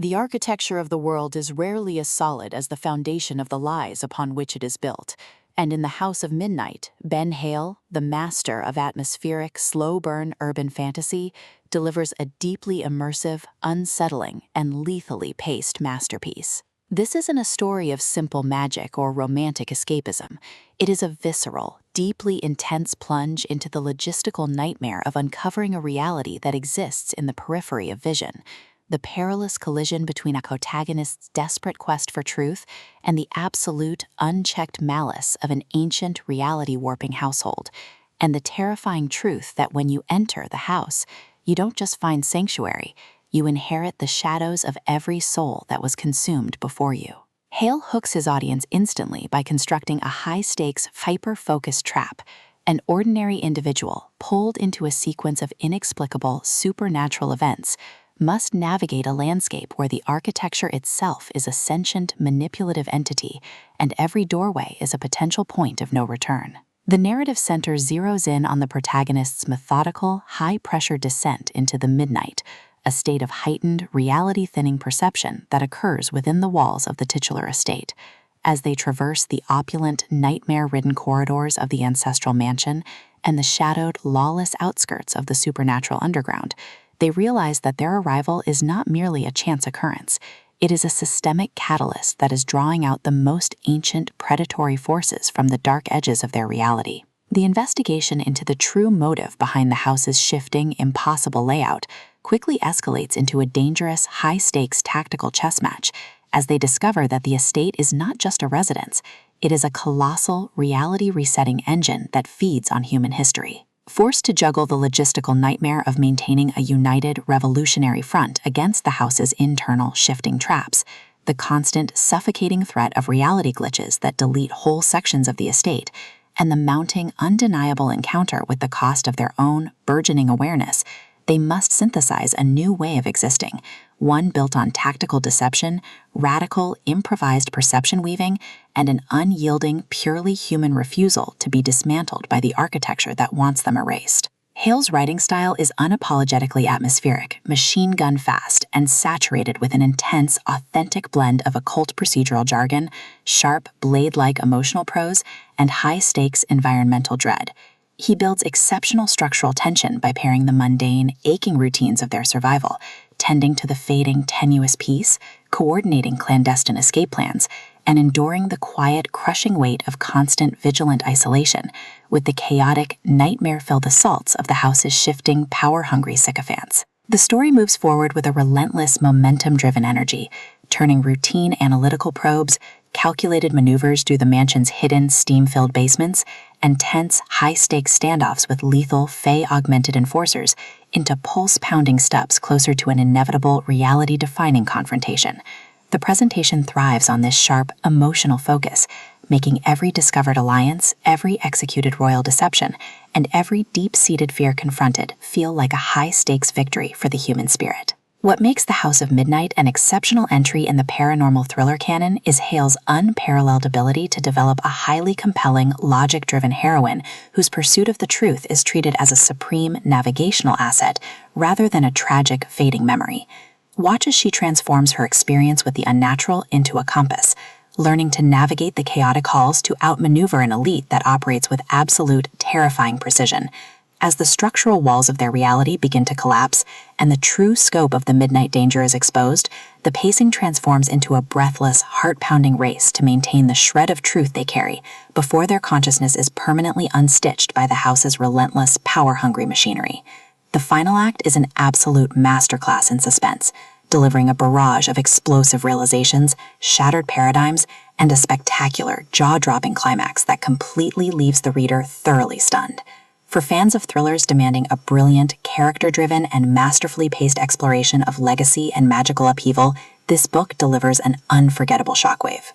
The architecture of the world is rarely as solid as the foundation of the lies upon which it is built. And in The House of Midnight, Ben Hale, the master of atmospheric, slow-burn urban fantasy, delivers a deeply immersive, unsettling, and lethally paced masterpiece. This isn't a story of simple magic or romantic escapism. It is a visceral, deeply intense plunge into the logistical nightmare of uncovering a reality that exists in the periphery of vision. The perilous collision between a protagonist's desperate quest for truth and the absolute, unchecked malice of an ancient reality-warping household, and the terrifying truth that when you enter the house, you don't just find sanctuary, you inherit the shadows of every soul that was consumed before you. Hale hooks his audience instantly by constructing a high-stakes, hyper-focused trap. An ordinary individual, pulled into a sequence of inexplicable, supernatural events, must navigate a landscape where the architecture itself is a sentient, manipulative entity, and every doorway is a potential point of no return. The narrative center zeroes in on the protagonist's methodical, high-pressure descent into the midnight, a state of heightened, reality-thinning perception that occurs within the walls of the titular estate. As they traverse the opulent, nightmare-ridden corridors of the ancestral mansion and the shadowed, lawless outskirts of the supernatural underground, they realize that their arrival is not merely a chance occurrence. It is a systemic catalyst that is drawing out the most ancient predatory forces from the dark edges of their reality. The investigation into the true motive behind the house's shifting, impossible layout quickly escalates into a dangerous, high-stakes tactical chess match as they discover that the estate is not just a residence, it is a colossal, reality-resetting engine that feeds on human history. Forced to juggle the logistical nightmare of maintaining a united, revolutionary front against the house's internal, shifting traps, the constant, suffocating threat of reality glitches that delete whole sections of the estate, and the mounting, undeniable encounter with the cost of their own, burgeoning awareness, they must synthesize a new way of existing, one built on tactical deception, radical, improvised perception weaving, and an unyielding, purely human refusal to be dismantled by the architecture that wants them erased. Hale's writing style is unapologetically atmospheric, machine gun fast, and saturated with an intense, authentic blend of occult procedural jargon, sharp, blade-like emotional prose, and high-stakes environmental dread. He builds exceptional structural tension by pairing the mundane, aching routines of their survival, tending to the fading, tenuous peace, coordinating clandestine escape plans, and enduring the quiet, crushing weight of constant, vigilant isolation with the chaotic, nightmare-filled assaults of the house's shifting, power-hungry sycophants. The story moves forward with a relentless, momentum-driven energy, turning routine analytical probes, calculated maneuvers through the mansion's hidden, steam-filled basements, and tense, high-stakes standoffs with lethal, Fey-augmented enforcers into pulse-pounding steps closer to an inevitable, reality-defining confrontation. The presentation thrives on this sharp, emotional focus, making every discovered alliance, every executed royal deception, and every deep-seated fear confronted feel like a high-stakes victory for the human spirit. What makes The House of Midnight an exceptional entry in the paranormal thriller canon is Hale's unparalleled ability to develop a highly compelling, logic-driven heroine whose pursuit of the truth is treated as a supreme navigational asset rather than a tragic, fading memory. Watch as she transforms her experience with the unnatural into a compass, learning to navigate the chaotic halls to outmaneuver an elite that operates with absolute, terrifying precision. As the structural walls of their reality begin to collapse and the true scope of the midnight danger is exposed, the pacing transforms into a breathless, heart-pounding race to maintain the shred of truth they carry before their consciousness is permanently unstitched by the house's relentless, power-hungry machinery. The final act is an absolute masterclass in suspense, delivering a barrage of explosive realizations, shattered paradigms, and a spectacular, jaw-dropping climax that completely leaves the reader thoroughly stunned. For fans of thrillers demanding a brilliant, character-driven, and masterfully paced exploration of legacy and magical upheaval, this book delivers an unforgettable shockwave.